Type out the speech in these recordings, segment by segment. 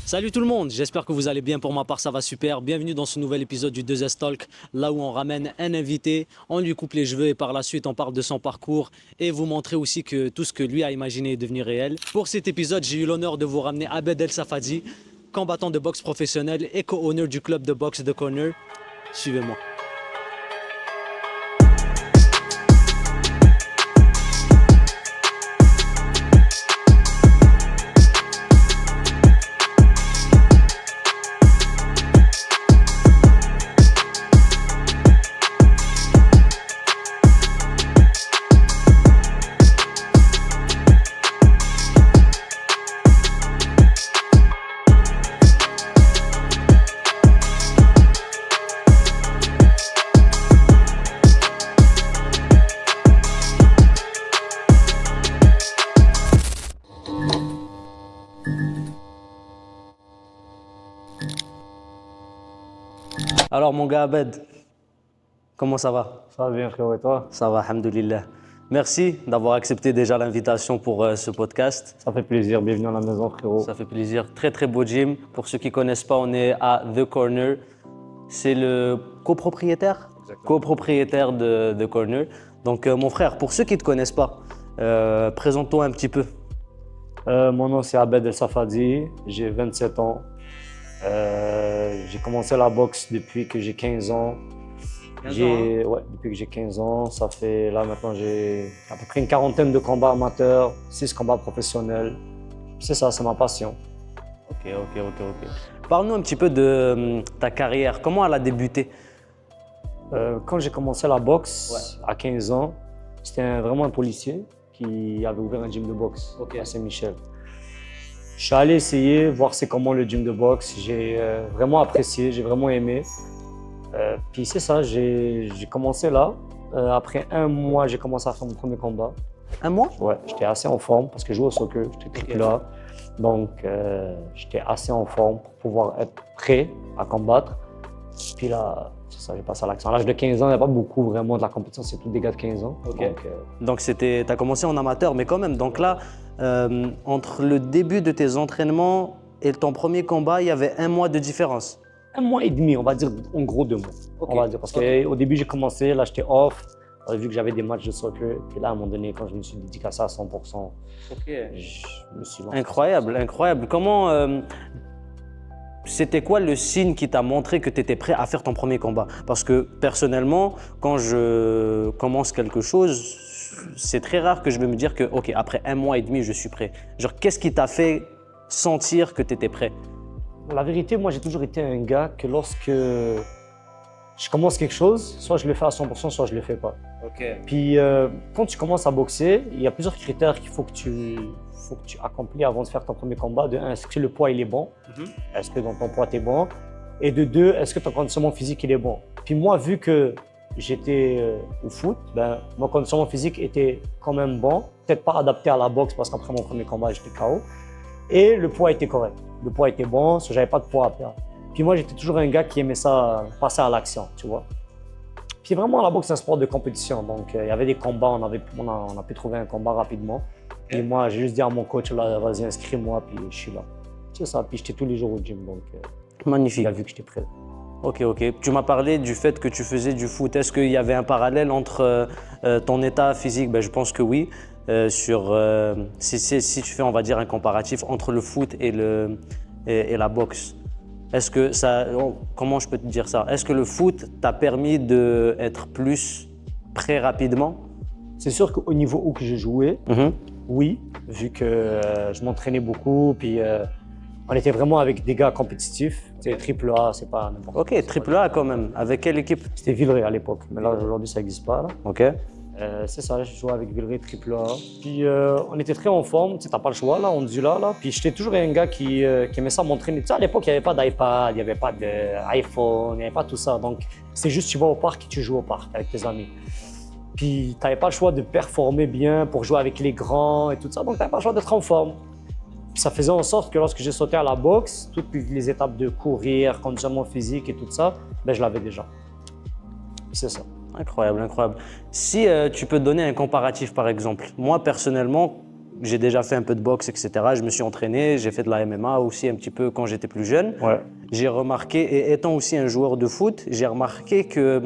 Salut tout le monde, j'espère que vous allez bien. Pour ma part, ça va super. Bienvenue dans ce nouvel épisode du 2S Talk, là où on ramène un invité, on lui coupe les cheveux et par la suite on parle de son parcours et vous montrer aussi que tout ce que lui a imaginé est devenu réel. Pour cet épisode, j'ai eu l'honneur de vous ramener Abed El Safadi, combattant de boxe professionnel et co-owner du club de boxe The Corner. Suivez-moi. Alors mon gars Abed, comment ça va? Ça va bien frérot et toi? Ça va, alhamdoulilah. Merci d'avoir accepté déjà l'invitation pour ce podcast. Ça fait plaisir, bienvenue à la maison frérot. Ça fait plaisir. Très très beau gym. Pour ceux qui ne connaissent pas, on est à The Corner. C'est le copropriétaire de The Corner. Donc mon frère, pour ceux qui ne te connaissent pas, présente-toi un petit peu. Mon nom c'est Abed El Safadi, j'ai 27 ans. J'ai commencé la boxe depuis que j'ai 15 ans. Depuis que j'ai 15 ans, ça fait là maintenant j'ai à peu près une quarantaine de combats amateurs, 6 combats professionnels. C'est ça, c'est ma passion. Ok. Parle-nous un petit peu de ta carrière. Comment elle a débuté? Quand j'ai commencé la boxe à 15 ans, c'était vraiment un policier qui avait ouvert un gym de boxe à Saint-Michel. Je suis allé essayer, voir c'est comment le gym de boxe. J'ai vraiment apprécié, j'ai vraiment aimé. Puis c'est ça, j'ai commencé là. Après un mois, j'ai commencé à faire mon premier combat. Un mois? Ouais, j'étais assez en forme parce que je jouais au soccer, j'étais triple A. Donc j'étais assez en forme pour pouvoir être prêt à combattre. Puis là, c'est ça, j'ai passé à l'action. À l'âge de 15 ans, il n'y a pas beaucoup vraiment de la compétition, c'est tous des gars de 15 ans. Donc tu as commencé en amateur, mais quand même. Donc là, entre le début de tes entraînements et ton premier combat, il y avait un mois de différence. Un mois et demi, on va dire en gros 2 mois. On va dire, parce qu'au début, j'ai commencé, là j'étais off, vu que j'avais des matchs de soccer. Puis là, à un moment donné, quand je me suis dédicacé à 100%, je me suis lancé. Incroyable. Comment c'était quoi le signe qui t'a montré que tu étais prêt à faire ton premier combat? Parce que personnellement, quand je commence quelque chose, c'est très rare que je vais me dire que, ok, après un mois et demi, je suis prêt. Genre, qu'est-ce qui t'a fait sentir que tu étais prêt? La vérité, moi, j'ai toujours été un gars que lorsque je commence quelque chose, soit je le fais à 100%, soit je le fais pas. Puis, quand tu commences à boxer, il y a plusieurs critères qu'il faut que tu accomplis avant de faire ton premier combat. De un, est-ce que le poids il est bon? Est-ce que dans ton poids tu es bon? Et de deux, est-ce que ton conditionnement physique il est bon? Puis moi, vu que j'étais au foot, mon conditionnement physique était quand même bon. Peut-être pas adapté à la boxe parce qu'après mon premier combat, j'étais KO. Et le poids était correct. Le poids était bon, je n'avais pas de poids à perdre. Puis moi, j'étais toujours un gars qui aimait ça, passer à l'action, tu vois. Puis vraiment, la boxe, c'est un sport de compétition. Donc, il y avait des combats, on a pu trouver un combat rapidement. Et moi, j'ai juste dit à mon coach, là, vas-y, inscris-moi, puis je suis là. C'est ça, puis j'étais tous les jours au gym, donc Magnifique. il a vu que j'étais prêt. Ok. Tu m'as parlé du fait que tu faisais du foot. Est-ce qu'il y avait un parallèle entre ton état physique? Je pense que oui. Si tu fais, on va dire, un comparatif entre le foot et la boxe, est-ce que comment je peux te dire ça? Est-ce que le foot t'a permis d'être plus prêt rapidement? C'est sûr qu'au niveau où que je jouais, oui, vu que je m'entraînais beaucoup, puis on était vraiment avec des gars compétitifs. C'est triple A, c'est pas n'importe quoi. Ok, triple A quand même. Avec quelle équipe? C'était Villeray à l'époque, mais là aujourd'hui ça n'existe pas. Là. Ok. C'est ça, je jouais avec Villeray triple A. Puis on était très en forme, tu n'as pas le choix là, on dit là. Puis j'étais toujours un gars qui aimait ça m'entraîner. Tu sais, à l'époque, il n'y avait pas d'iPad, il n'y avait pas d'iPhone, il n'y avait pas tout ça. Donc c'est juste tu vas au parc et tu joues au parc avec tes amis. Puis tu n'avais pas le choix de performer bien pour jouer avec les grands et tout ça, donc tu n'avais pas le choix d'être en forme. Puis ça faisait en sorte que lorsque j'ai sauté à la boxe, toutes les étapes de courir, conditionnement physique et tout ça, je l'avais déjà. C'est ça. Incroyable. Si tu peux donner un comparatif par exemple, moi personnellement, j'ai déjà fait un peu de boxe, etc. Je me suis entraîné, j'ai fait de la MMA aussi un petit peu quand j'étais plus jeune. Ouais. J'ai remarqué, et étant aussi un joueur de foot, j'ai remarqué que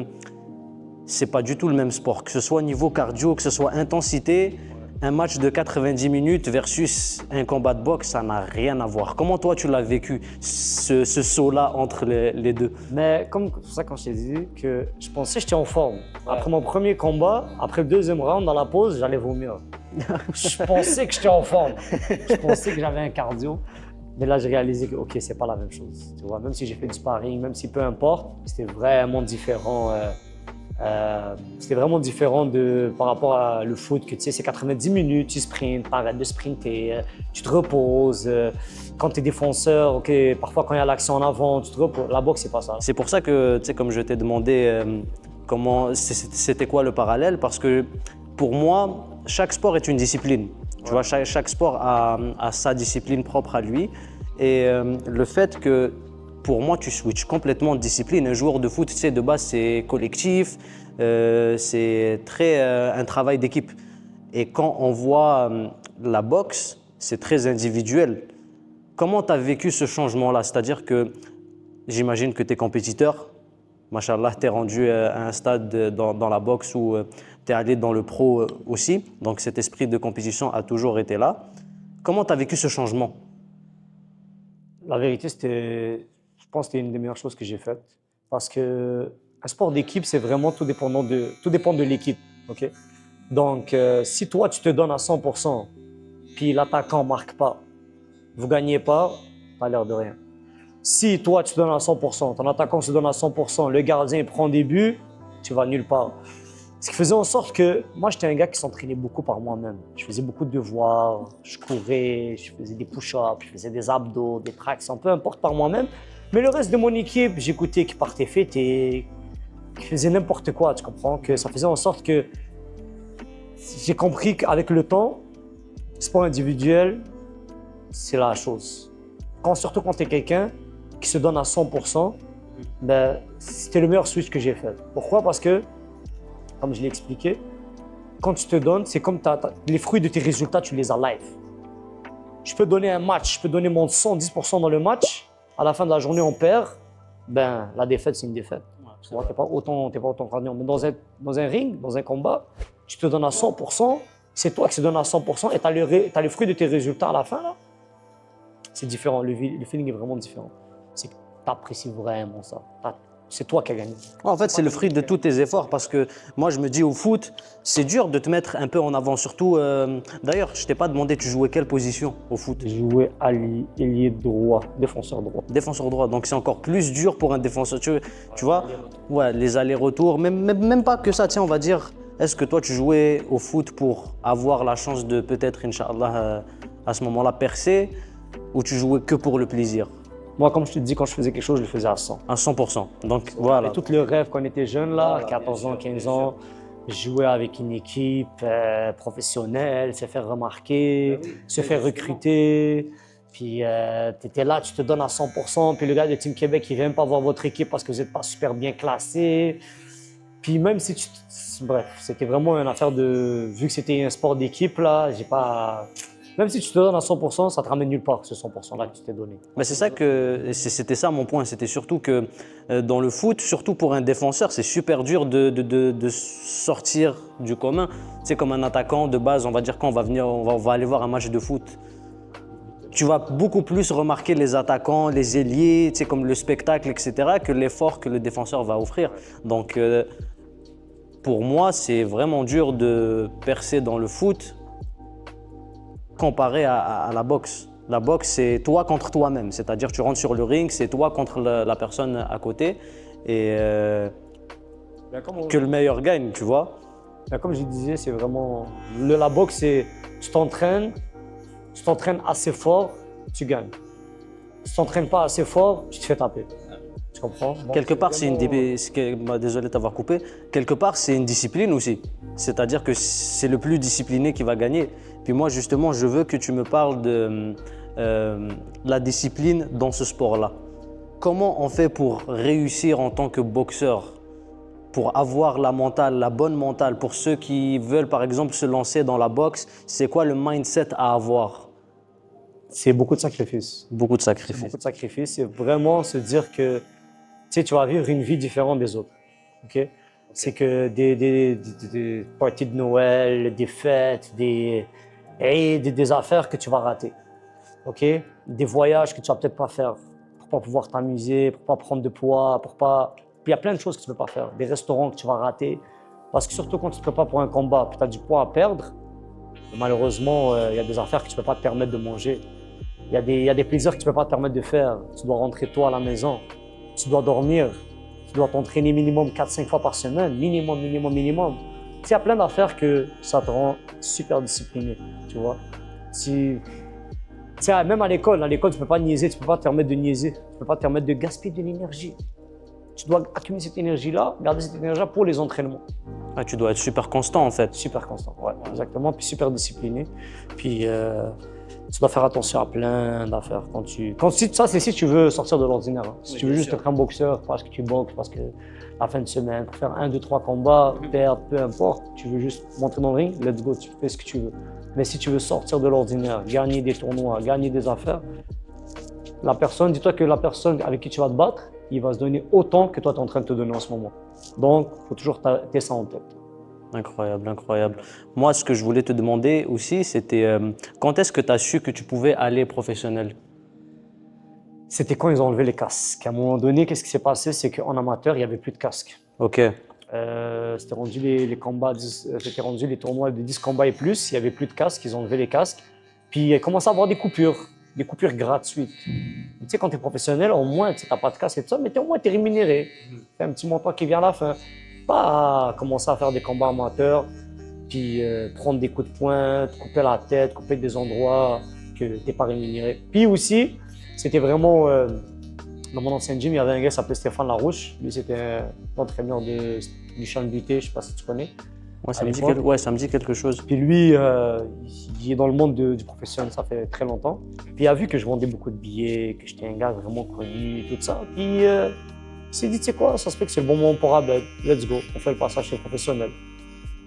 c'est pas du tout le même sport, que ce soit niveau cardio, que ce soit intensité. Un match de 90 minutes versus un combat de boxe, ça n'a rien à voir. Comment toi tu l'as vécu, ce saut-là entre les deux? Mais comme c'est pour ça quand je t'ai dit que je pensais que j'étais en forme. Après mon premier combat, après le deuxième round, dans la pause, j'allais vomir. Je pensais que j'étais en forme. Je pensais que j'avais un cardio. Mais là, j'ai réalisé que ok, c'est pas la même chose. Tu vois, même si j'ai fait du sparring, même si peu importe, c'était vraiment différent. C'était vraiment différent par rapport à le foot, que tu sais, c'est 90 minutes, tu sprintes, t'arrêtes de sprinter, tu te reposes. Quand tu es défenseur, ok, parfois quand il y a l'action en avant, tu te reposes. La boxe, c'est pas ça. C'est pour ça que, tu sais, comme je t'ai demandé c'était quoi le parallèle, parce que pour moi, chaque sport est une discipline. Tu vois, chaque sport a sa discipline propre à lui. Et le fait que, pour moi, tu switches complètement de discipline. Un joueur de foot, tu sais, de base, c'est collectif, c'est très un travail d'équipe. Et quand on voit la boxe, c'est très individuel. Comment tu as vécu ce changement-là? C'est-à-dire que j'imagine que tu es compétiteur. Machallah, tu es rendu à un stade dans la boxe où tu es allé dans le pro aussi. Donc cet esprit de compétition a toujours été là. Comment tu as vécu ce changement? La vérité, je pense que c'était une des meilleures choses que j'ai faites. Parce que un sport d'équipe, c'est vraiment tout dépend de l'équipe. Okay? Donc, si toi, tu te donnes à 100%, puis l'attaquant ne marque pas, vous ne gagnez pas, ça n'a l'air de rien. Si toi, tu te donnes à 100%, ton attaquant se donne à 100%, le gardien prend des buts, tu vas nulle part. Ce qui faisait en sorte que moi, j'étais un gars qui s'entraînait beaucoup par moi-même. Je faisais beaucoup de devoirs, je courais, je faisais des push-ups, je faisais des abdos, des tractions, peu importe par moi-même. Mais le reste de mon équipe, j'écoutais qui partait fêter, qui faisait n'importe quoi, tu comprends? Que ça faisait en sorte que j'ai compris qu'avec le temps, sport individuel, c'est la chose. Surtout quand tu es quelqu'un qui se donne à 100%, ben, c'était le meilleur switch que j'ai fait. Pourquoi? Parce que, comme je l'ai expliqué, quand tu te donnes, c'est comme les fruits de tes résultats, tu les as live. Je peux donner un match, je peux donner mon 110% dans le match, à la fin de la journée, on perd, ben, la défaite, c'est une défaite. Tu vois, t'es pas autant gagnant. Mais dans un ring, dans un combat, tu te donnes à 100%, c'est toi qui se donne à 100% et tu as les fruits de tes résultats à la fin, là. C'est différent, le feeling est vraiment différent. C'est que tu apprécies vraiment ça. C'est toi qui as gagné. En fait, c'est le fruit de tous tes efforts parce que moi, je me dis au foot, c'est dur de te mettre un peu en avant. Surtout, d'ailleurs, je t'ai pas demandé, tu jouais quelle position au foot? Je jouais ailier droit, défenseur droit. Défenseur droit, donc c'est encore plus dur pour un défenseur. Tu vois, ouais, les allers-retours, même pas que ça. Tiens, on va dire, est-ce que toi, tu jouais au foot pour avoir la chance de peut-être, Inch'Allah, à ce moment-là, percer, ou tu jouais que pour le plaisir? Moi, comme je te dis, quand je faisais quelque chose, je le faisais à 100. À 100%. Donc voilà. Et tout le rêve quand on était jeune, là, 14 ans, 15 ans, jouer avec une équipe professionnelle, se faire remarquer, se faire recruter. Puis tu étais là, tu te donnes à 100%. Puis le gars de Team Québec, il ne vient même pas voir votre équipe parce que vous n'êtes pas super bien classé. Puis même si bref, c'était vraiment une affaire de... Vu que c'était un sport d'équipe, là, j'ai pas... Même si tu te donnes à 100%, ça te ramène nulle part, ce 100%-là que tu t'es donné. Mais c'est ça c'était ça mon point. C'était surtout que dans le foot, surtout pour un défenseur, c'est super dur de sortir du commun. C'est comme un attaquant de base, on va dire quand on va aller voir un match de foot. Tu vas beaucoup plus remarquer les attaquants, les ailiers, comme le spectacle, etc., que l'effort que le défenseur va offrir. Donc, pour moi, c'est vraiment dur de percer dans le foot comparé à la boxe. La boxe, c'est toi contre toi-même. C'est-à-dire, tu rentres sur le ring, c'est toi contre la personne à côté. Et que le meilleur gagne, tu vois. Comme je disais, c'est vraiment... La boxe, c'est tu t'entraînes assez fort, tu gagnes. Si tu t'entraînes pas assez fort, tu te fais taper. Tu comprends? Bon, quelque part, désolé de t'avoir coupé. Quelque part, c'est une discipline aussi. C'est-à-dire que c'est le plus discipliné qui va gagner. Puis moi, justement, je veux que tu me parles de la discipline dans ce sport-là. Comment on fait pour réussir en tant que boxeur pour avoir la mentale, la bonne mentale, pour ceux qui veulent par exemple se lancer dans la boxe, c'est quoi le mindset à avoir? C'est beaucoup de sacrifices. Beaucoup de C'est sacrifices. beaucoup de sacrifices. C'est vraiment se dire que tu sais, tu vas vivre une vie différente des autres. Ok? C'est que des parties de Noël, des fêtes, des affaires que tu vas rater. Ok? Des voyages que tu vas peut-être pas faire pour pas pouvoir t'amuser, pour pas prendre de poids, pour pas. Puis il y a plein de choses que tu peux pas faire. Des restaurants que tu vas rater. Parce que surtout quand tu te prépares pour un combat, puis tu as du poids à perdre, malheureusement, il y a des affaires que tu peux pas te permettre de manger. Il y a des plaisirs que tu peux pas te permettre de faire. Tu dois rentrer tôt à la maison. Tu dois dormir. Tu dois t'entraîner minimum 4-5 fois par semaine. Minimum, minimum, minimum. Tu sais, il y a plein d'affaires que ça te rend super discipliné, tu vois. Tu sais, même à l'école, tu peux pas niaiser, tu peux pas te permettre de niaiser. Tu peux pas te permettre de gaspiller de l'énergie. Tu dois accumuler cette énergie-là, garder cette énergie-là pour les entraînements. Ah, tu dois être super constant en fait. Super constant, ouais, exactement. Puis super discipliné. Puis tu dois faire attention à plein d'affaires. Ça, c'est si tu veux sortir de l'ordinaire. Hein. Si tu veux juste être un boxeur parce que tu boxes, parce que la fin de semaine, pour faire 1, 2, 3 combats, perdre, peu importe, tu veux juste monter dans le ring, let's go, tu fais ce que tu veux. Mais si tu veux sortir de l'ordinaire, gagner des tournois, gagner des affaires, dis-toi que la personne avec qui tu vas te battre, il va se donner autant que toi tu es en train de te donner en ce moment. Donc, il faut toujours ter ça en tête. Incroyable, incroyable. Moi, ce que je voulais te demander aussi, c'était quand est-ce que tu as su que tu pouvais aller professionnel? C'était quand ils ont enlevé les casques. À un moment donné, qu'est-ce qui s'est passé? C'est qu'en amateur, il n'y avait plus de casques. Ok. C'était rendu les combats, c'était rendu les tournois de 10 combats et plus. Il n'y avait plus de casques, ils ont enlevé les casques. Puis il commençé à avoir des coupures gratuites. Tu sais, quand tu es professionnel, au moins, tu n'as pas de casque et tout ça, mais au moins, tu es rémunéré. C'est un petit montant qui vient à la fin. Pas commencer à faire des combats amateurs, puis prendre des coups de poing, te couper la tête, couper des endroits que tu n'es pas rémunéré. Puis aussi, c'était vraiment, dans mon ancien gym, il y avait un gars qui s'appelait Stéphane Larouche. Lui, c'était l'entraîneur du Charles Buté, je ne sais pas si tu connais. Ouais, ça me dit quelque chose. Puis lui, il est dans le monde du professionnel, ça fait très longtemps. Puis il a vu que je vendais beaucoup de billets, que j'étais un gars vraiment connu, tout ça. Puis il s'est dit, tu sais quoi, ça se fait que c'est le bon moment pour Abed. Let's go, on fait le passage chez le professionnel.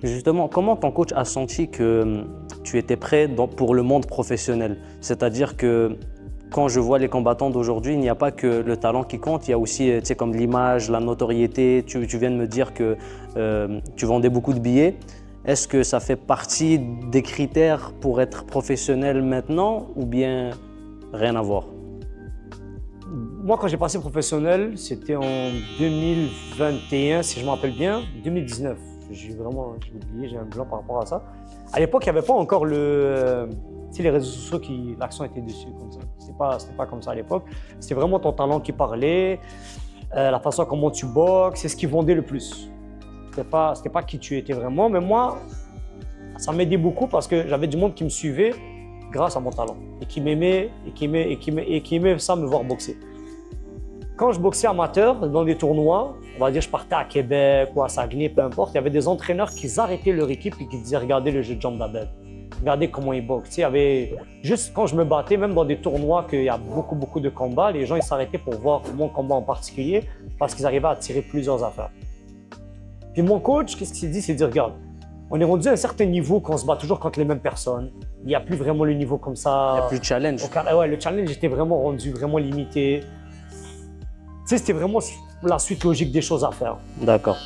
Justement, comment ton coach a senti que tu étais prêt pour le monde professionnel? C'est-à-dire que quand je vois les combattants d'aujourd'hui, il n'y a pas que le talent qui compte, il y a aussi comme l'image, la notoriété. Tu viens de me dire que tu vendais beaucoup de billets. Est-ce que ça fait partie des critères pour être professionnel maintenant ou bien rien à voir? Moi, quand j'ai passé professionnel, c'était en 2021, si je me rappelle bien, 2019. J'ai oublié, j'ai un blanc par rapport à ça. À l'époque, il n'y avait pas encore les réseaux sociaux l'accent était dessus comme ça. C'était pas comme ça à l'époque. C'était vraiment ton talent qui parlait, la façon comment tu boxes, c'est ce qui vendait le plus. C'était pas qui tu étais vraiment, mais moi, ça m'aidait beaucoup parce que j'avais du monde qui me suivait grâce à mon talent et qui m'aimait et qui aimait ça me voir boxer. Quand je boxais amateur dans des tournois, on va dire je partais à Québec ou à Saguenay, peu importe, il y avait des entraîneurs qui arrêtaient leur équipe et qui disaient regardez le jeu de jambes d'Abed. Regardez comment il boxe. Il y avait, juste quand je me battais, même dans des tournois qu'il y a beaucoup de combats, les gens ils s'arrêtaient pour voir mon combat en particulier parce qu'ils arrivaient à tirer plusieurs affaires. Puis mon coach, qu'est-ce qu'il s'est dit? Il s'est dit regarde, on est rendu à un certain niveau qu'on se bat toujours contre les mêmes personnes. Il n'y a plus vraiment le niveau comme ça. Il n'y a plus de challenge. Ouais, le challenge était vraiment rendu, vraiment limité. Tu sais, c'était vraiment la suite logique des choses à faire. D'accord.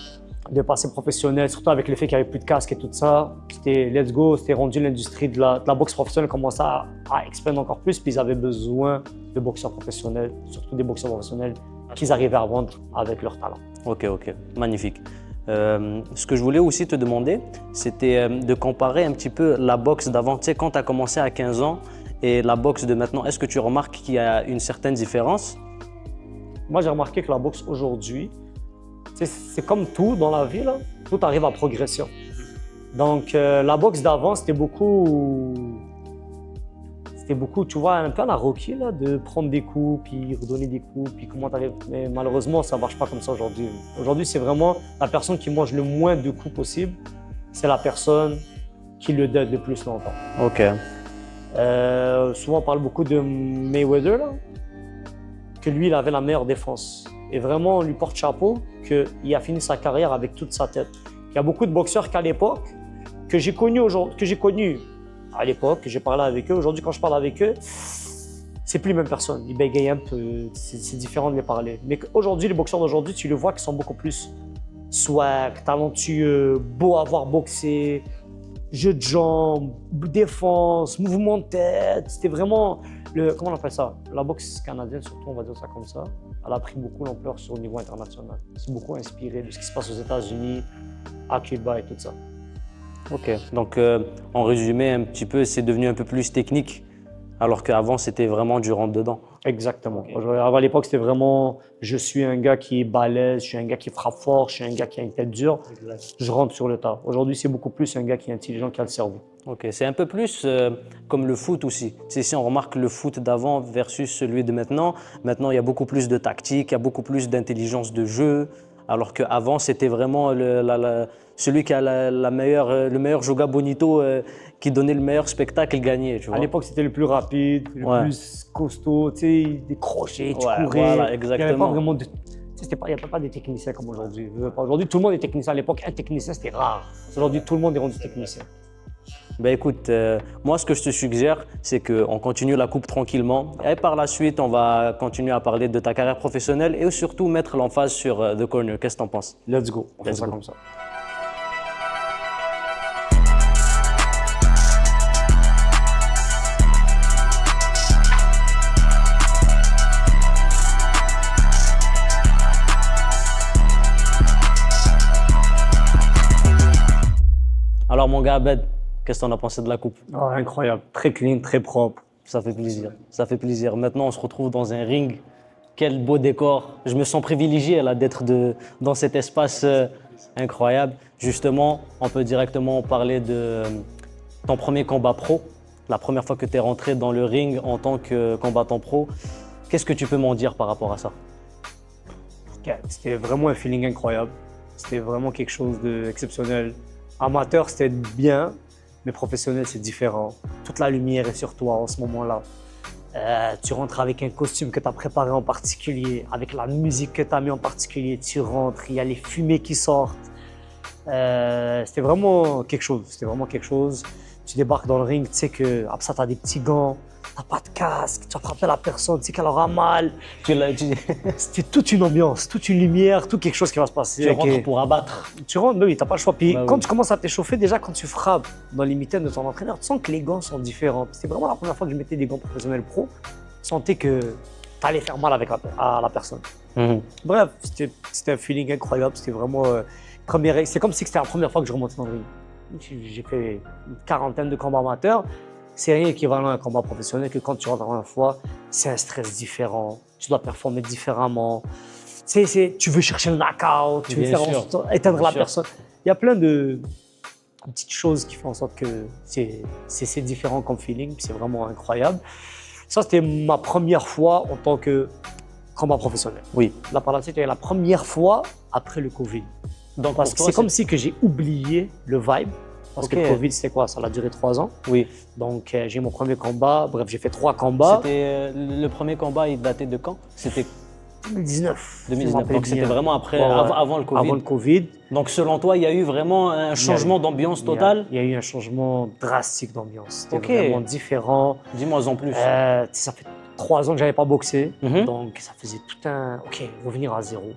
De passer professionnel, surtout avec le fait qu'il n'y avait plus de casque et tout ça. C'était let's go, c'était rendu l'industrie de la boxe professionnelle commençait à expander encore plus. Puis ils avaient besoin de boxeurs professionnels, surtout des boxeurs professionnels qu'ils arrivaient à vendre avec leur talent. Ok, magnifique. Ce que je voulais aussi te demander, c'était de comparer un petit peu la boxe d'avant. Tu sais, quand tu as commencé à 15 ans et la boxe de maintenant, est-ce que tu remarques qu'il y a une certaine différence? Moi, j'ai remarqué que la boxe aujourd'hui, c'est comme tout dans la vie, là, tout arrive à progression. Donc, la boxe d'avant, c'était beaucoup, tu vois, un peu à la Rocky, là, de prendre des coups, puis redonner des coups, puis comment t'arrives. Mais malheureusement, ça ne marche pas comme ça aujourd'hui. Aujourd'hui, c'est vraiment la personne qui mange le moins de coups possible, c'est la personne qui le donne le plus longtemps. Ok. Souvent, on parle beaucoup de Mayweather, là, que lui, il avait la meilleure défense. Et vraiment, on lui porte chapeau qu'il a fini sa carrière avec toute sa tête. Il y a beaucoup de boxeurs qu'à l'époque, que j'ai connus à l'époque, que j'ai parlé avec eux. Aujourd'hui, quand je parle avec eux, c'est plus les mêmes personnes. Ils bégayent un peu, c'est différent de les parler. Mais aujourd'hui, les boxeurs d'aujourd'hui, tu les vois qui sont beaucoup plus swag, talentueux, beau à voir boxer, jeu de jambes, défense, mouvement de tête. C'était vraiment, comment on appelle ça? La boxe canadienne, surtout, on va dire ça comme ça. Elle a pris beaucoup d'ampleur sur le niveau international. C'est beaucoup inspiré de ce qui se passe aux États-Unis, à Cuba et tout ça. Ok, donc en résumé un petit peu, c'est devenu un peu plus technique, alors qu'avant c'était vraiment du rentre-dedans. Exactement. Okay. À l'époque, c'était vraiment, je suis un gars qui est balèze, je suis un gars qui frappe fort, je suis un gars qui a une tête dure, exact. Je rentre sur le tas. Aujourd'hui, c'est beaucoup plus un gars qui est intelligent, qui a le cerveau. Ok, c'est un peu plus comme le foot aussi. Si on remarque le foot d'avant versus celui de maintenant, il y a beaucoup plus de tactique, il y a beaucoup plus d'intelligence de jeu, alors qu'avant, c'était vraiment celui qui a le meilleur Joga Bonito qui donnait le meilleur spectacle gagnait. Tu vois. À l'époque, c'était le plus rapide, le plus costaud, tu sais, des crochets, tu courais. Voilà, exactement. Il n'y avait pas vraiment de... Il n'y avait pas des techniciens comme aujourd'hui. Aujourd'hui, tout le monde est technicien. À l'époque, un technicien, c'était rare. Aujourd'hui, tout le monde est rendu technicien. Ben écoute, moi, ce que je te suggère, c'est qu'on continue la coupe tranquillement. Et par la suite, on va continuer à parler de ta carrière professionnelle et surtout mettre l'emphase sur The Corner. Qu'est-ce que tu en penses? Let's go. On fait ça comme ça. Alors mon gars Abed, qu'est-ce que tu en as pensé de la coupe? Oh, incroyable, très clean, très propre. Ça fait plaisir, ça fait plaisir. Maintenant on se retrouve dans un ring, quel beau décor. Je me sens privilégié là d'être dans cet espace incroyable. Justement, on peut directement parler de ton premier combat pro, la première fois que tu es rentré dans le ring en tant que combattant pro. Qu'est-ce que tu peux m'en dire par rapport à ça? C'était vraiment un feeling incroyable, c'était vraiment quelque chose d'exceptionnel. Amateur, c'était bien, mais professionnel, c'est différent. Toute la lumière est sur toi en ce moment-là. Tu rentres avec un costume que tu as préparé en particulier, avec la musique que tu as mis en particulier. Tu rentres, il y a les fumées qui sortent. C'était vraiment quelque chose. Tu débarques dans le ring, tu sais que après ça, tu as des petits gants, tu n'as pas de casque, tu vas frapper la personne, tu sais qu'elle aura mal. C'était toute une ambiance, toute une lumière, tout quelque chose qui va se passer. Tu rentres pour abattre. Tu rentres, oui, tu n'as pas le choix. Puis quand tu commences à t'échauffer, déjà quand tu frappes dans les mitaines de ton entraîneur, tu sens que les gants sont différents. C'était vraiment la première fois que je mettais des gants professionnels pro. Je sentais que tu allais faire mal à la personne. Bref, c'était un feeling incroyable. C'était vraiment c'est comme si c'était la première fois que je remontais dans le ring. J'ai fait une quarantaine de combats amateurs. C'est rien équivalent à un combat professionnel que quand tu rentres la première fois, c'est un stress différent. Tu dois performer différemment. Tu veux chercher le knockout, tu veux éteindre la personne. Il y a plein de petites choses qui font en sorte que c'est différent comme feeling. C'est vraiment incroyable. Ça, c'était ma première fois en tant que combat professionnel. Oui. Là, par la suite, c'était la première fois après le Covid. Donc, parce que c'est comme si que j'ai oublié le vibe. Parce que le Covid, c'était quoi? Ça a duré 3 ans. Oui. Donc, j'ai eu mon premier combat. Bref, j'ai fait 3 combats. C'était le premier combat, il datait de quand? C'était 2019. 2019. Donc, c'était vraiment après, avant le Covid. Avant le Covid. Donc, selon toi, il y a eu vraiment un changement d'ambiance total? Il y a eu un changement drastique d'ambiance. C'était vraiment différent. Dis-moi en plus. Ça fait 3 ans que je n'avais pas boxé. Donc, ça faisait tout un... OK, revenir à zéro.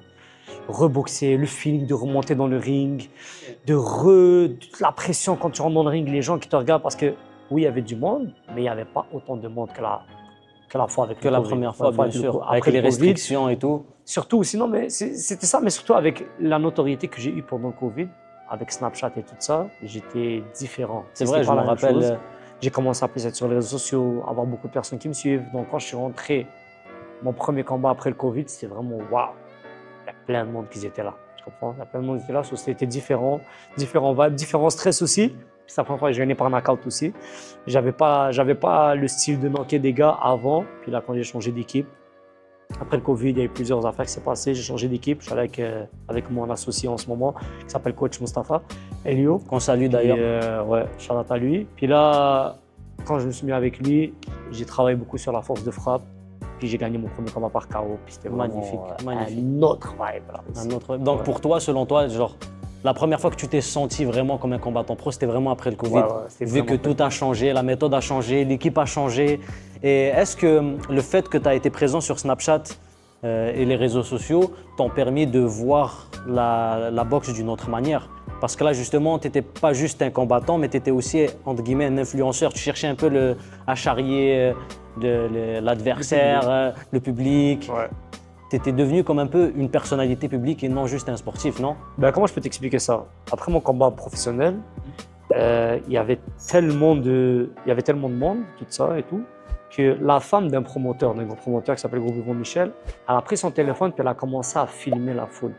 Reboxer, le feeling de remonter dans le ring, la pression quand tu rentres dans le ring, les gens qui te regardent parce que oui, il y avait du monde, mais il n'y avait pas autant de monde que la fois avec la première fois, bien sûr, avec les restrictions et tout. Surtout, sinon, mais c'était ça, mais surtout avec la notoriété que j'ai eue pendant le Covid, avec Snapchat et tout ça, j'étais différent. C'est vrai, je me rappelle. J'ai commencé à plus être sur les réseaux sociaux, avoir beaucoup de personnes qui me suivent. Donc quand je suis rentré, mon premier combat après le Covid, c'était vraiment waouh. Il y a plein de monde qui étaient là, tu comprends? Il y a plein de monde qui étaient là, c'était différent vibes, différents stress aussi. C'est la première fois que je gagnais par knockout aussi. J'avais pas le style de knocker des gars avant. Puis là, quand j'ai changé d'équipe, après le Covid, il y a eu plusieurs affaires qui s'est passées. J'ai changé d'équipe. Je suis allé avec mon associé en ce moment, qui s'appelle Coach Mustafa Elio. Qu'on salue d'ailleurs. Ouais, shout out à lui. Puis là, quand je me suis mis avec lui, j'ai travaillé beaucoup sur la force de frappe. puis j'ai gagné mon premier combat par KO. Puis c'était Magnifique, magnifique. un autre vibe là aussi. Un autre... Donc pour toi, selon toi, genre, la première fois que tu t'es senti vraiment comme un combattant pro, c'était vraiment après le Covid. Vu que tout a changé, la méthode a changé, l'équipe a changé. Et est-ce que le fait que tu as été présent sur Snapchat et les réseaux sociaux t'ont permis de voir la boxe d'une autre manière? Parce que là, justement, tu n'étais pas juste un combattant, mais tu étais aussi, entre guillemets, un influenceur. Tu cherchais un peu à charrier l'adversaire, le public. Ouais. Tu étais devenu comme un peu une personnalité publique et non juste un sportif, non? Ben, comment je peux t'expliquer ça? Après mon combat professionnel, il y avait tellement de monde, tout ça et tout, que la femme d'un gros promoteur qui s'appelle Gros Vivant Michel, elle a pris son téléphone et elle a commencé à filmer la foule.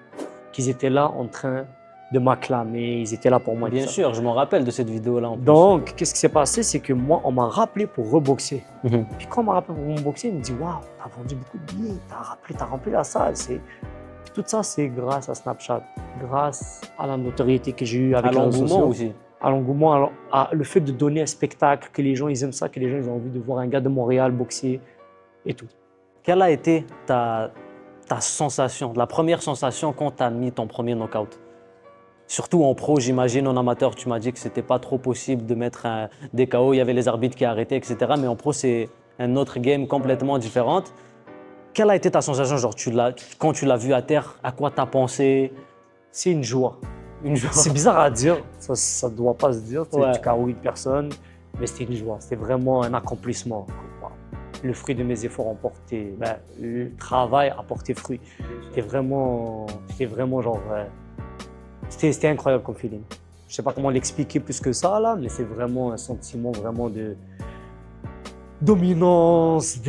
Qu'ils étaient là en train de m'acclamer, ils étaient là pour moi. Bien sûr, je m'en rappelle de cette vidéo-là en plus. Donc, qu'est-ce qui s'est passé? C'est que moi, on m'a rappelé pour reboxer. Mhm. Puis quand on m'a rappelé pour reboxer, il me dit « Waouh, t'as vendu beaucoup de billets, t'as rempli la salle. » Puis tout ça, c'est grâce à Snapchat, grâce à la notoriété que j'ai eue avec les réseaux sociaux. l'engouement aussi. À l'engouement, à le fait de donner un spectacle, que les gens ils aiment ça, que les gens ils ont envie de voir un gars de Montréal boxer et tout. Quelle a été ta sensation, la première sensation quand tu as mis ton premier knockout? Surtout en pro, j'imagine, en amateur, tu m'as dit que c'était pas trop possible de mettre des KO, il y avait les arbitres qui arrêtaient, etc. Mais en pro, c'est un autre game complètement différent. Quelle a été ta sensation, genre, quand tu l'as vu à terre, à quoi tu as pensé? C'est une joie. Une joie. C'est bizarre à dire, ça ne doit pas se dire, Ouais. tu KO une personne, mais c'était une joie, c'était vraiment un accomplissement. Le fruit de mes efforts ont porté, le travail a porté fruit. C'était vraiment genre, c'était incroyable comme feeling. Je ne sais pas comment l'expliquer plus que ça là, mais c'est vraiment un sentiment vraiment de dominance,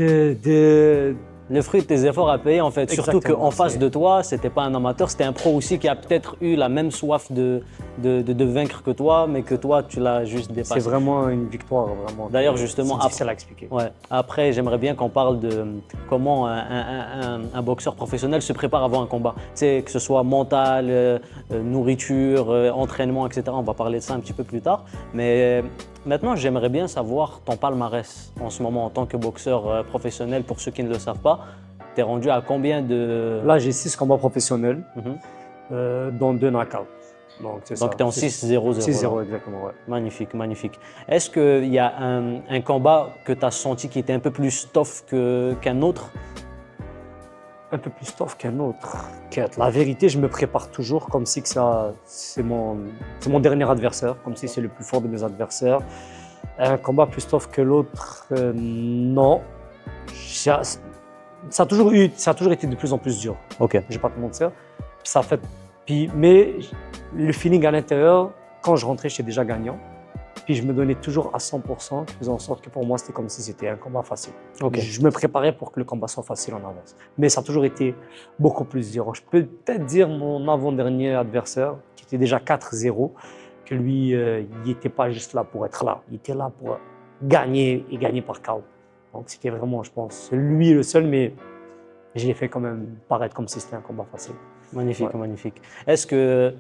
Le fruit de tes efforts à payer, en fait. Exactement, Surtout qu'en face de toi, c'était pas un amateur, c'était un pro aussi qui a peut-être eu la même soif de vaincre que toi, mais que toi, tu l'as juste dépassé. C'est vraiment une victoire, vraiment. D'ailleurs, justement, c'est difficile à expliquer. Ouais. Après, j'aimerais bien qu'on parle de comment un boxeur professionnel se prépare avant un combat. Tu sais, que ce soit mental, nourriture, entraînement, etc. On va parler de ça un petit peu plus tard. Mais maintenant, j'aimerais bien savoir ton palmarès en ce moment en tant que boxeur professionnel. Pour ceux qui ne le savent pas, tu es rendu à combien de... Là, j'ai 6 combats professionnels, Mhm. dont 2 knockouts. Donc, tu es en 6-0-0. 6-0, exactement, ouais. Magnifique, magnifique. Est-ce qu'il y a un combat que tu as senti qui était un peu plus tough qu'un autre? Un peu plus tough qu'un autre. La vérité, je me prépare toujours comme si que c'est mon dernier adversaire, comme si c'est le plus fort de mes adversaires. Un combat plus tough que l'autre, non. Ça a toujours été de plus en plus dur. Ok. Je vais pas te mentir. Mais le feeling à l'intérieur, quand je rentrais, j'étais déjà gagnant. Puis je me donnais toujours à 100%, qui faisait en sorte que pour moi, c'était comme si c'était un combat facile. Ok. Je me préparais pour que le combat soit facile en avance. Mais ça a toujours été beaucoup plus dur. Je peux peut-être dire mon avant-dernier adversaire, qui était déjà 4-0, que lui, il n'était pas juste là pour être là. Il était là pour gagner et gagner par KO. Donc c'était vraiment, je pense, lui le seul, mais je l'ai fait quand même paraître comme si c'était un combat facile. Magnifique, Ouais. magnifique. Est-ce que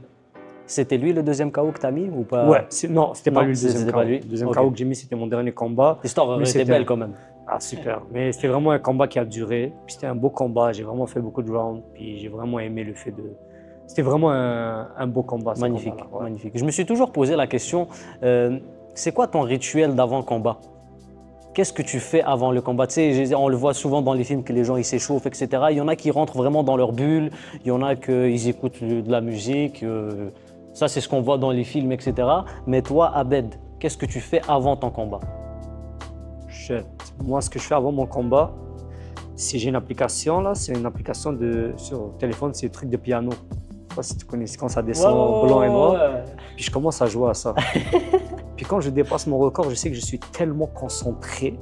c'était lui le deuxième KO que tu as mis ou pas? Ouais, non, c'était pas Non, lui le deuxième c'était KO. pas lui. Le deuxième Ok. KO que j'ai mis, c'était mon dernier combat. L'histoire aurait Mais été c'était- belle quand même. Ah, super. Mais c'était vraiment un combat qui a duré. Puis c'était un beau combat. J'ai vraiment fait beaucoup de rounds. Puis j'ai vraiment aimé le fait de. C'était vraiment un beau combat. ce Magnifique, combat-là, ouais. magnifique. Je me suis toujours posé la question, c'est quoi ton rituel d'avant-combat? Qu'est-ce que tu fais avant le combat? Tu sais, on le voit souvent dans les films que les gens ils s'échauffent, etc. Il y en a qui rentrent vraiment dans leur bulle, il y en a qui écoutent de la musique. Ça, c'est ce qu'on voit dans les films, etc. Mais toi, Abed, qu'est-ce que tu fais avant ton combat? Shit. Moi, ce que je fais avant mon combat, c'est j'ai une application là. C'est une application sur le téléphone, c'est un truc de piano. Je sais pas si tu connais, c'est quand ça descend blanc et noir. Puis je commence à jouer à ça. Puis quand je dépasse mon record, je sais que je suis tellement concentré.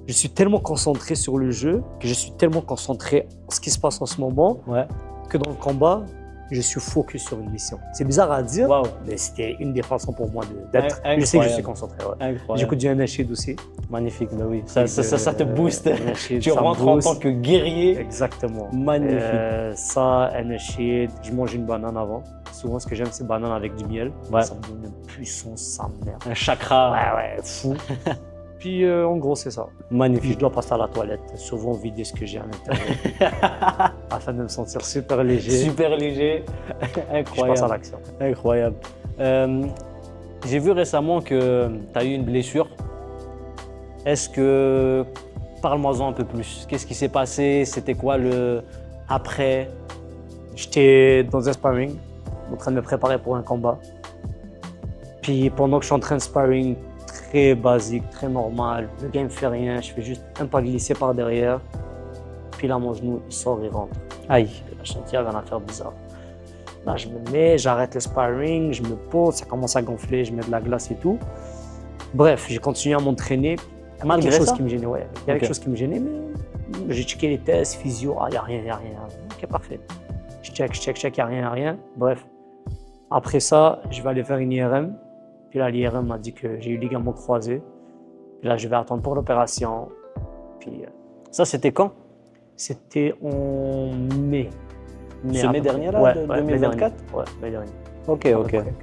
Je suis tellement concentré sur le jeu, que je suis tellement concentré sur ce qui se passe en ce moment, Ouais. que dans le combat, je suis focus sur une mission. C'est bizarre à dire, Waouh. mais c'était une des façons pour moi d'être. Incroyable. Je sais que je suis concentré. Ouais. Incroyable. J'écoute du Nashid aussi. Magnifique, ben oui. Ça te booste. Nashid, Tu ça me rentres en booste. tant que guerrier. Exactement. Magnifique. Ça, Nashid, je mange une banane avant. Souvent, ce que j'aime, c'est banane avec du miel. Ouais. Ça me donne une puissance, sa mère. Un chakra. Ouais, fou. Puis en gros, c'est ça. Puis Magnifique. je dois passer à la toilette, souvent vider ce que j'ai à l'intérieur, afin de me sentir super léger. Super léger. Je passe à Incroyable. l'action. Incroyable. J'ai vu récemment que tu as eu une blessure. Est-ce que... Parle-moi-en un peu plus. Qu'est-ce qui s'est passé? C'était quoi le après? J'étais dans un sparring, en train de me préparer pour un combat. Puis pendant que je suis en train de sparring, très basique, très normal, le gars ne fait rien, je fais juste un pas glisser par derrière. Puis là, mon genou, il sort, il rentre. Aïe. Je sentais qu'il y avait une affaire bizarre. Là, je me mets, j'arrête le sparring, je me pose, ça commence à gonfler, je mets de la glace et tout. Bref, j'ai continué à m'entraîner. Il y a Malgré quelque chose ça? qui me gênait, ouais. Il y a Ok. quelque chose qui me gênait, mais j'ai checké les tests, physio, il n'y a rien, il n'y a rien. Ok, parfait. Je check, il n'y a rien, il n'y a rien. Bref. Après ça, je vais aller faire une IRM. Puis là, l'IRM m'a dit que j'ai eu ligament croisé. Puis là, je vais attendre pour l'opération. Puis Ça, c'était quand? c'était en mai. Ce à mai peu près. dernier, là, Ouais, de ouais, mai 2024? dernier. Ouais, mai dernier. Ok, À peu ok. près,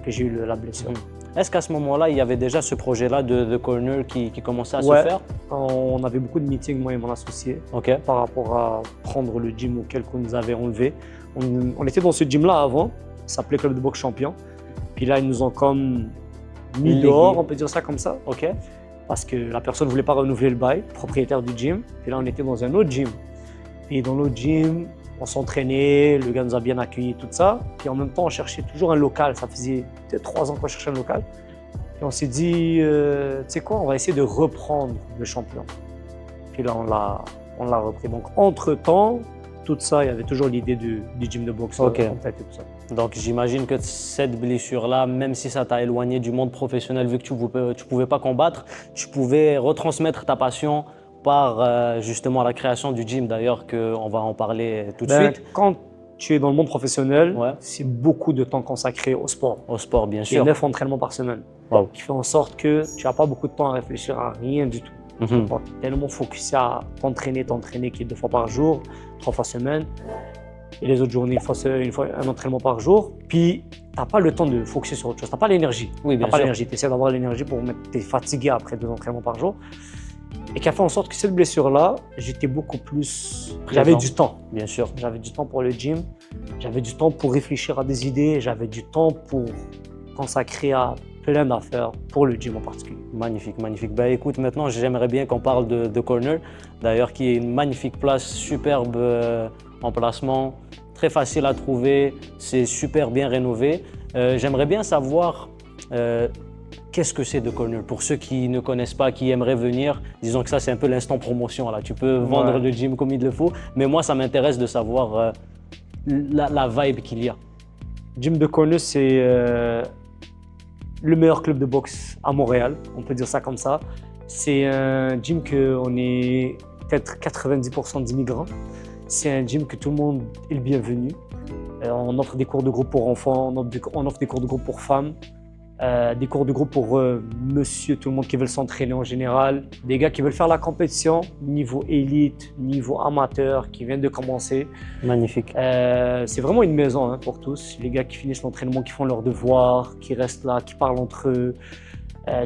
que j'ai eu la blessure. Est-ce qu'à ce moment-là, il y avait déjà ce projet-là de corner qui commençait à Ouais. se faire? On avait beaucoup de meetings, moi et mon associé, Ok. par rapport à prendre le gym auquel on nous avait enlevé. On était dans ce gym-là avant, ça s'appelait Club de Boxe Champion. Puis là, ils nous ont comme mis Légué. dehors, on peut dire ça comme ça, Ok. parce que la personne ne voulait pas renouveler le bail, propriétaire du gym. Puis là, on était dans un autre gym. Et dans l'autre gym, on s'entraînait, le gars nous a bien accueillis, tout ça. Puis en même temps, on cherchait toujours un local. Ça faisait peut-être 3 ans qu'on cherchait un local. Et on s'est dit, tu sais quoi, on va essayer de reprendre le champion. Puis là, on l'a repris. Donc, entre-temps, tout ça, il y avait toujours l'idée du gym de boxe Ok. en tête et tout ça. Donc j'imagine que cette blessure-là, même si ça t'a éloigné du monde professionnel, vu que tu pouvais pas combattre, tu pouvais retransmettre ta passion par justement la création du gym, d'ailleurs, qu'on va en parler tout de Ben, suite. quand tu es dans le monde professionnel, Ouais. c'est beaucoup de temps consacré au sport. Au sport, bien C'est sûr. 9 entraînements par semaine. Wow. Qui fait en sorte que tu n'as pas beaucoup de temps à réfléchir à rien du tout. Tu Mhm. es tellement focusé à t'entraîner qui est 2 fois par jour, 3 fois semaine. Et les autres journées, un entraînement par jour. Puis, tu n'as pas le temps de focuser sur autre chose. Tu n'as pas l'énergie. Oui, Tu bien n'as pas sûr. l'énergie. Tu essaies d'avoir l'énergie pour mettre. Tu es fatigué après 2 entraînements par jour. Et qui a fait en sorte que cette blessure-là, j'étais beaucoup plus. J'avais du temps. Bien sûr. J'avais du temps pour le gym. J'avais du temps pour réfléchir à des idées. J'avais du temps pour consacrer à plein d'affaires pour le gym en particulier. Magnifique, magnifique. Bah écoute, maintenant j'aimerais bien qu'on parle de Corner, d'ailleurs qui est une magnifique place, superbe emplacement, très facile à trouver, c'est super bien rénové. J'aimerais bien savoir qu'est-ce que c'est de Corner pour ceux qui ne connaissent pas, qui aimeraient venir. Disons que ça c'est un peu l'instant promotion là. Tu peux vendre Ouais. le gym comme il le faut, mais moi ça m'intéresse de savoir la vibe qu'il y a. Gym de Corner, c'est le meilleur club de boxe à Montréal, on peut dire ça comme ça. C'est un gym que on est peut-être 90% d'immigrants. C'est un gym que tout le monde est le bienvenu. On offre des cours de groupe pour enfants, on offre des cours de groupe pour femmes, des cours de groupe pour monsieur, tout le monde qui veut s'entraîner en général, des gars qui veulent faire la compétition, niveau élite, niveau amateur, qui viennent de commencer. Magnifique. C'est vraiment une maison hein, pour tous. Les gars qui finissent l'entraînement, qui font leurs devoirs, qui restent là, qui parlent entre eux.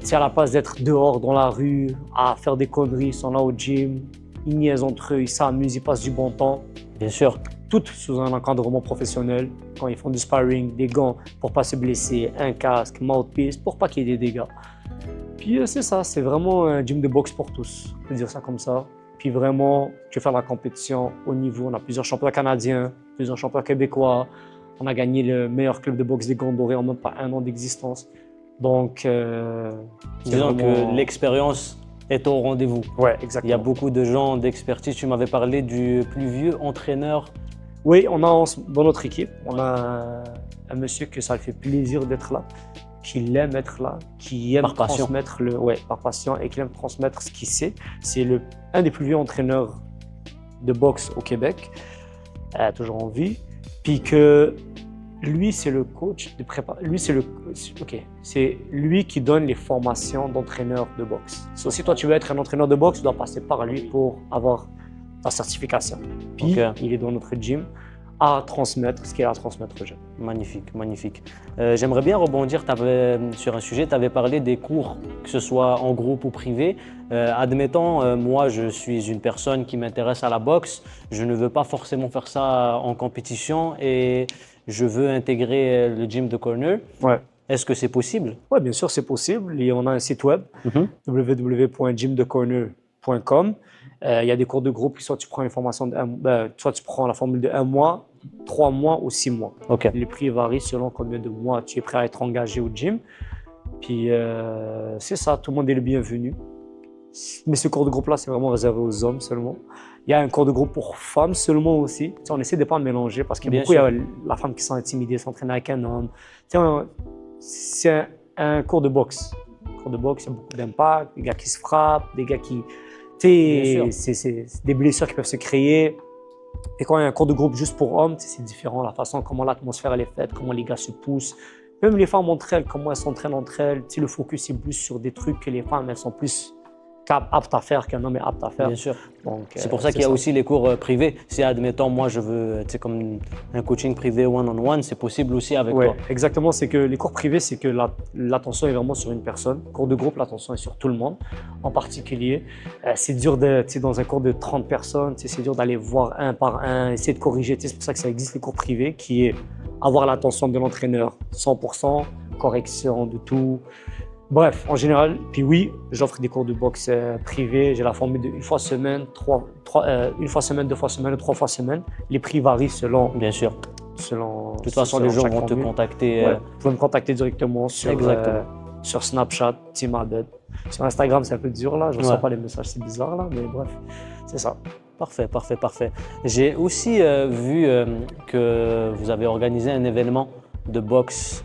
Tu sais, à la place d'être dehors dans la rue, à faire des conneries, ils sont là au gym, ils niaisent entre eux, ils s'amusent, ils passent du bon temps. Bien sûr. Tout sous un encadrement professionnel. Quand ils font du sparring, des gants pour pas se blesser, un casque, mouthpiece pour pas qu'il y ait des dégâts. Puis c'est ça, c'est vraiment un gym de boxe pour tous, on peut dire ça comme ça. Puis vraiment, tu veux faire la compétition au niveau. On a plusieurs champions canadiens, plusieurs champions québécois. On a gagné le meilleur club de boxe des Gants Dorés en même pas 1 an d'existence. Donc, c'est Disons vraiment- que l'expérience est au rendez-vous. Ouais, Il y exactement. a beaucoup de gens d'expertise. Tu m'avais parlé du plus vieux entraîneur. Oui, on a dans notre équipe, on a un monsieur que ça lui fait plaisir d'être là, qui aime être là, qui aime Par passion. transmettre par passion et qui aime transmettre ce qu'il sait. C'est un des plus vieux entraîneurs de boxe au Québec, toujours en vie. Puis que lui, c'est le coach de prépa. Lui, c'est lui qui donne les formations d'entraîneur de boxe. So, si toi tu veux être un entraîneur de boxe, tu dois passer par lui pour avoir ta certification. Puis Ok. il est dans notre gym à transmettre ce qu'il a à transmettre aux jeunes. Magnifique, magnifique. J'aimerais bien rebondir sur un sujet. Tu avais parlé des cours, que ce soit en groupe ou privé. Admettons, moi, je suis une personne qui m'intéresse à la boxe. Je ne veux pas forcément faire ça en compétition et je veux intégrer le gym de Corner. Ouais. Est-ce que c'est possible? Oui, bien sûr, c'est possible. Et on a un site web, www.gymdecorner.com. Il y a des cours de groupe, soit tu prends une formation soit tu prends la formule de 1 mois, 3 mois ou 6 mois. Ok. Les prix varient selon combien de mois tu es prêt à être engagé au gym. Puis c'est ça, tout le monde est le bienvenu. Mais ce cours de groupe-là, c'est vraiment réservé aux hommes seulement. Il y a un cours de groupe pour femmes seulement aussi. Tu sais, on essaie de ne pas mélanger parce qu'il y a beaucoup, il y a la femme qui sont intimidée, s'entraîner avec un homme. Tu sais, c'est un cours de boxe. Un cours de boxe, il y a beaucoup d'impact, des gars qui se frappent, des gars qui... Tu sais, c'est des blessures qui peuvent se créer. Et quand il y a un cours de groupe juste pour hommes, c'est différent. La façon comment l'atmosphère elle est faite, comment les gars se poussent. Même les femmes entre elles, comment elles s'entraînent entre elles. Tu sais, le focus est plus sur des trucs que les femmes, elles sont plus aptes à faire qu'un homme est apte à faire. Bien sûr. Donc, c'est pour ça qu'il y a aussi les cours privés. Si, admettons, moi, je veux, tu sais, comme un coaching privé one-on-one, c'est possible aussi avec toi. Exactement. C'est que les cours privés, c'est que l'attention est vraiment sur une personne. Cours de groupe, l'attention est sur tout le monde. En particulier, c'est dur tu sais, dans un cours de 30 personnes, tu sais, c'est dur d'aller voir un par un, essayer de corriger. Tu sais, c'est pour ça que ça existe les cours privés, qui est avoir l'attention de l'entraîneur 100%, correction de tout. Bref, en général, puis oui, j'offre des cours de boxe privés. J'ai la formule de 1 fois semaine, 1 fois semaine, 2 fois semaine ou 3 fois semaine. Les prix varient selon. Bien sûr. De toute façon, les gens vont te contacter. Vous pouvez me contacter directement sur Snapchat, Team Abed. Sur Instagram, c'est un peu dur là. Je ne reçois pas les messages, c'est bizarre là, mais bref, c'est ça. Parfait, parfait, parfait. J'ai aussi vu que vous avez organisé un événement de boxe.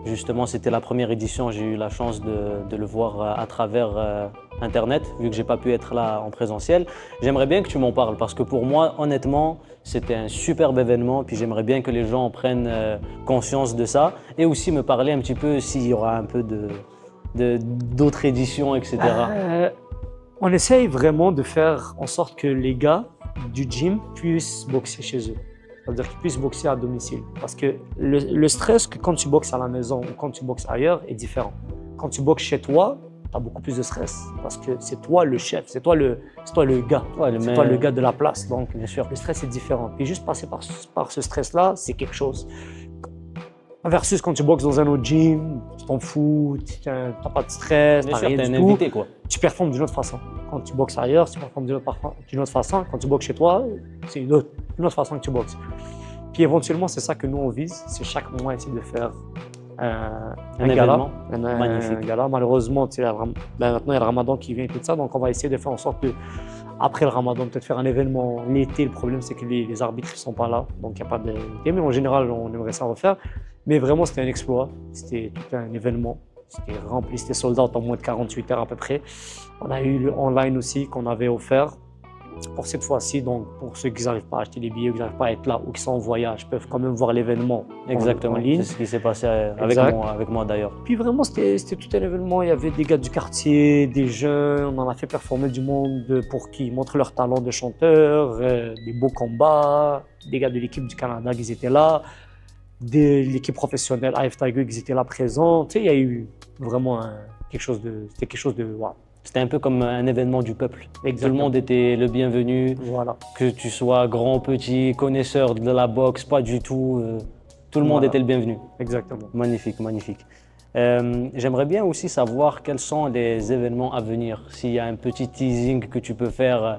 Justement, c'était la première édition. J'ai eu la chance de le voir à travers Internet, vu que je n'ai pas pu être là en présentiel. J'aimerais bien que tu m'en parles parce que pour moi, honnêtement, c'était un superbe événement. Puis j'aimerais bien que les gens en prennent conscience de ça et aussi me parler un petit peu s'il y aura un peu d'autres éditions, etc. On essaye vraiment de faire en sorte que les gars du gym puissent boxer chez eux. C'est-à-dire qu'ils puissent boxer à domicile. Parce que le stress que quand tu boxes à la maison ou quand tu boxes ailleurs est différent. Quand tu boxes chez toi, tu as beaucoup plus de stress parce que c'est toi le chef, c'est toi le gars, c'est toi le gars de la place. Donc, bien sûr, le stress est différent. Puis juste passer par ce stress-là, c'est quelque chose. Versus quand tu boxes dans un autre gym, tu t'en fous, tu n'as pas de stress, tu n'as rien du tout. Invité, quoi. Tu performes d'une autre façon. Quand tu boxes ailleurs, tu performes d'une autre façon. Quand tu boxes chez toi, c'est une autre façon que tu boxes. Puis éventuellement, c'est ça que nous on vise, c'est chaque mois essayer de faire un gala. Magnifique. Un gala. Malheureusement, maintenant il y a le Ramadan qui vient et tout ça, donc on va essayer de faire en sorte que après le Ramadan, peut-être faire un événement l'été. Le problème, c'est que les arbitres ne sont pas là, donc il n'y a pas de. Mais en général, on aimerait ça refaire. Mais vraiment, c'était un exploit. C'était tout un événement. C'était rempli, c'était sold out en moins de 48 heures à peu près. On a eu le online aussi qu'on avait offert pour cette fois-ci. Donc, pour ceux qui n'arrivent pas à acheter les billets, qui n'arrivent pas à être là ou qui sont en voyage, peuvent quand même voir l'événement en ligne. C'est ce qui s'est passé avec moi d'ailleurs. Puis vraiment, c'était tout un événement. Il y avait des gars du quartier, des jeunes. On en a fait performer du monde pour qu'ils montrent leur talent de chanteur, des beaux combats. Des gars de l'équipe du Canada qui étaient là. De l'équipe professionnelle AF Tiger qui étaient là présents. Tu sais, il y a eu vraiment quelque chose de wow. C'était un peu comme un événement du peuple. Exactement. Tout le monde était le bienvenu. Voilà. Que tu sois grand, petit, connaisseur de la boxe, pas du tout. Tout le monde était le bienvenu. Exactement. Magnifique, magnifique. J'aimerais bien aussi savoir quels sont les événements à venir. S'il y a un petit teasing que tu peux faire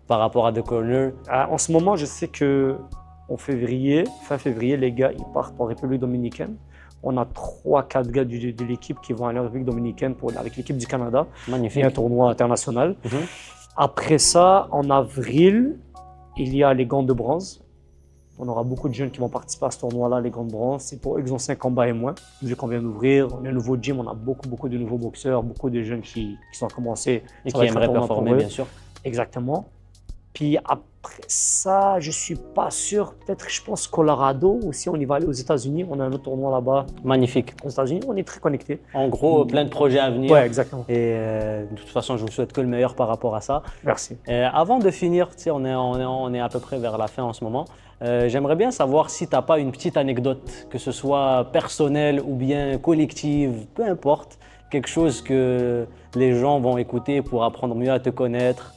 par rapport à The Corner. En ce moment, je sais que fin février, les gars, ils partent en République dominicaine. On a 3-4 gars de l'équipe qui vont aller en République dominicaine avec l'équipe du Canada. Magnifique. Il y a un tournoi international. Après ça, en avril, il y a les gants de bronze. On aura beaucoup de jeunes qui vont participer à ce tournoi-là, les gants de bronze. C'est pour exaucer un combat et moins. Vu qu'on vient d'ouvrir, on a un nouveau gym, on a beaucoup de nouveaux boxeurs, beaucoup de jeunes qui sont commencés. Et qui aimeraient performer, bien sûr. Exactement. Puis après Après ça, je suis pas sûr. Peut-être, je pense Colorado aussi. On y va aller aux États-Unis. On a un autre tournoi là-bas. Magnifique. Aux États-Unis, on est très connectés. En gros, plein de projets à venir. Ouais, exactement. Et de toute façon, je vous souhaite que le meilleur par rapport à ça. Merci. Avant de finir, tu sais, on est à peu près vers la fin en ce moment. J'aimerais bien savoir si tu n'as pas une petite anecdote, que ce soit personnelle ou bien collective, peu importe, quelque chose que les gens vont écouter pour apprendre mieux à te connaître,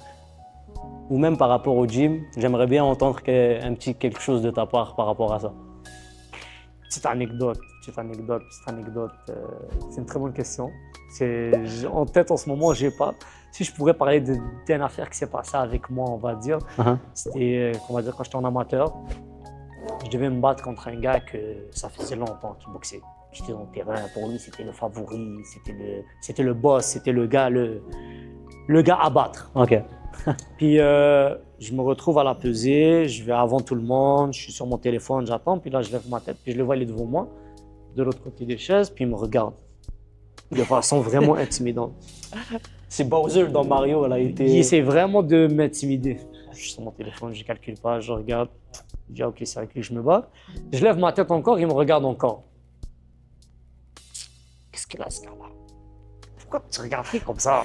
ou même par rapport au gym. J'aimerais bien entendre un petit quelque chose de ta part par rapport à ça. Petite anecdote. C'est une très bonne question. En tête, en ce moment, j'ai pas. Si je pourrais parler d'une affaire qui s'est passée avec moi, on va dire, c'était, on va dire, quand j'étais en amateur, je devais me battre contre un gars que ça faisait longtemps qu'il boxait. J'étais dans le terrain, pour lui, c'était le favori, c'était le boss, c'était le gars à battre. Ok. Puis je me retrouve à la pesée, je vais avant tout le monde, je suis sur mon téléphone, j'attends, puis là je lève ma tête, puis je le vois, il est devant moi, de l'autre côté des chaises, puis il me regarde de façon vraiment intimidante. C'est Bowser dans Mario, elle a été... Il essaie vraiment de m'intimider. Je suis sur mon téléphone, je ne calcule pas, je regarde, je dis ok, c'est avec lui que je me bats. Je lève ma tête encore, il me regarde encore. Qu'est-ce qu'il a ce gars-là? Pourquoi tu regardes comme ça?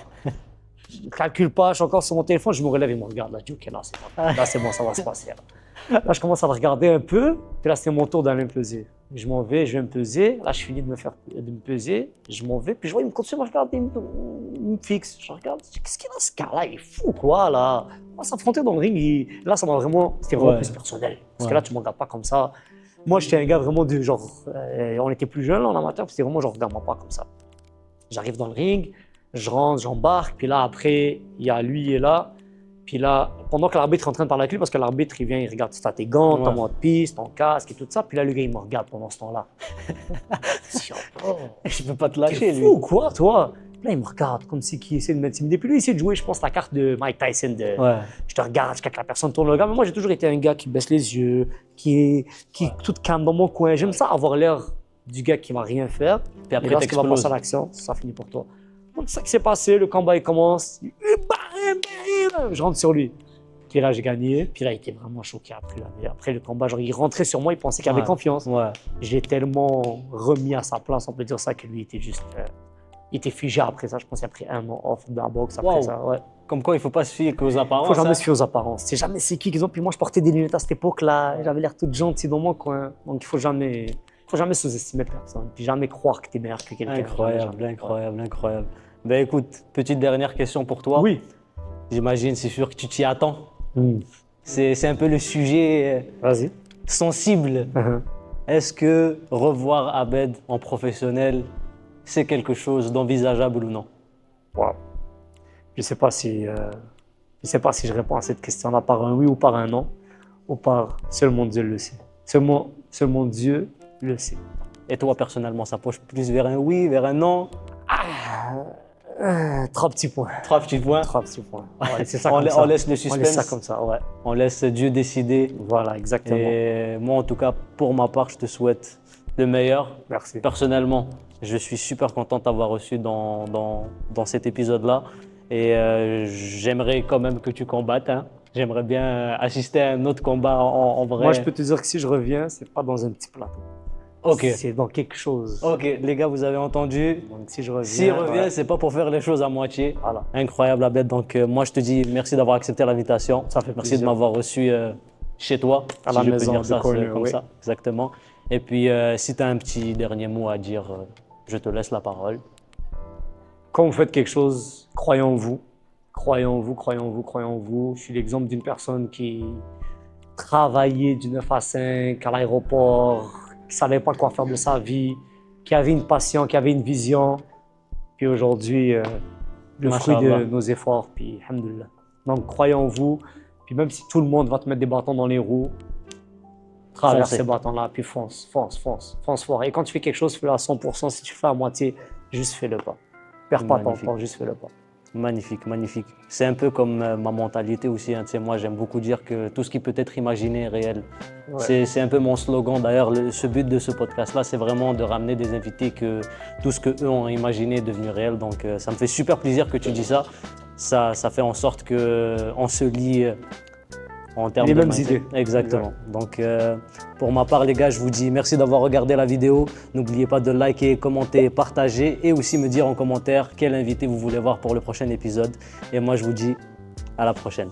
Je ne calcule pas, je suis encore sur mon téléphone, je me relève, il me regarde. Là, je dis ok, là c'est bon, ça va se passer. Là, je commence à le regarder un peu, puis là, c'est mon tour d'aller me peser. Je m'en vais, je vais me peser. Là, je finis de me peser, je m'en vais, puis je vois, il me continue à me regarder, il me fixe. Je regarde, je dis, qu'est-ce qu'il a ce gars-là? Il est fou, quoi, là? On va s'affronter dans le ring. Là, c'était vraiment plus personnel. Parce que là, tu ne me regardes pas comme ça. Moi, j'étais un gars vraiment du genre, on était plus jeunes en amateur, puis c'était vraiment genre, regarde-moi pas comme ça. J'arrive dans le ring, je rentre, j'embarque, puis là, après, il y a lui, il est là. Puis là, pendant que l'arbitre est en train de parler avec lui, parce que l'arbitre, il vient, il regarde si t'as tes gants, ton mode piste, ton casque et tout ça. Puis là, le gars, il me regarde pendant ce temps-là. Je peux pas te lâcher, lui. T'es fou, quoi, toi? Puis là, il me regarde comme si il essaie de m'intimider. Puis lui, il essaie de jouer, je pense, la carte de Mike Tyson. Je te regarde jusqu'à que la personne tourne le regard. Mais moi, j'ai toujours été un gars qui baisse les yeux, qui est tout calme dans mon coin. J'aime ça, avoir l'air du gars qui va rien faire. Puis après, lorsqu'il va passer à l'action, ça finit pour toi. Donc, c'est ça qui s'est passé. Le combat, il commence. Je rentre sur lui. Puis là, j'ai gagné. Puis là, il était vraiment choqué après le combat. Genre, il rentrait sur moi, il pensait qu'il avait confiance. Je l'ai tellement remis à sa place, on peut dire ça, que lui, il était juste. Il était figé après ça. Je pense qu'il a pris un an off de la boxe après ça. Ouais. Comme quoi, il ne faut pas se fier qu'aux apparences. Il ne faut jamais se fier aux apparences. C'est jamais c'est qui qu'ils ont. Puis moi, je portais des lunettes à cette époque-là. J'avais l'air toute gentil dans mon coin. Donc, il ne faut jamais sous-estimer personne. Puis jamais croire que tu es meilleur que quelqu'un. Incroyable. Ben écoute, petite dernière question pour toi. Oui. J'imagine, c'est sûr que tu t'y attends. C'est un peu le sujet sensible. Est-ce que revoir Abed en professionnel, c'est quelque chose d'envisageable ou non? Je ne sais pas si je réponds à cette question-là par un oui ou par un non, ou par seulement Dieu le sait. Seulement Dieu le sait. Et toi, personnellement, ça penche plus vers un oui, vers un non? 3 petits points. 3 petits points. Ouais, c'est ça on laisse le suspense. On laisse ça comme ça, ouais. On laisse Dieu décider. Voilà, exactement. Et moi, en tout cas, pour ma part, je te souhaite le meilleur. Merci. Personnellement, je suis super content de t'avoir reçu dans cet épisode-là. Et j'aimerais quand même que tu combattes. J'aimerais bien assister à un autre combat en vrai. Moi, je peux te dire que si je reviens, c'est pas dans un petit plateau. Ok. C'est dans quelque chose. Ok, les gars, vous avez entendu. Donc, si je reviens. S'il revient, c'est pas pour faire les choses à moitié. Voilà. Incroyable, Abed. Donc, moi, je te dis merci d'avoir accepté l'invitation. Ça fait plaisir. Merci de m'avoir reçu chez toi. À la maison, de corner, comme ça. Exactement. Et puis, si tu as un petit dernier mot à dire, je te laisse la parole. Quand vous faites quelque chose, croyez en vous. Croyez en vous. Je suis l'exemple d'une personne qui travaillait du 9 à 5 à l'aéroport, qui ne savait pas quoi faire de sa vie, qui avait une passion, qui avait une vision. Puis aujourd'hui, le fruit de nos efforts, puis alhamdoulilah. Donc croyez en vous. Puis même si tout le monde va te mettre des bâtons dans les roues, traverse ces bâtons-là, puis fonce fort. Et quand tu fais quelque chose, fais-le à 100%. Si tu fais à moitié, juste fais-le pas. Perds pas ton temps, juste fais-le pas. Magnifique. C'est un peu comme ma mentalité aussi. Moi, j'aime beaucoup dire que tout ce qui peut être imaginé est réel. Ouais. C'est un peu mon slogan. D'ailleurs, ce but de ce podcast-là, c'est vraiment de ramener des invités que tout ce qu'eux ont imaginé est devenu réel. Donc, ça me fait super plaisir que tu dis ça. Ça fait en sorte qu'on se lie en termes Les de mêmes mindset. idées. Exactement. Donc, pour ma part, les gars, je vous dis merci d'avoir regardé la vidéo. N'oubliez pas de liker, commenter, partager et aussi me dire en commentaire quel invité vous voulez voir pour le prochain épisode. Et moi, je vous dis à la prochaine.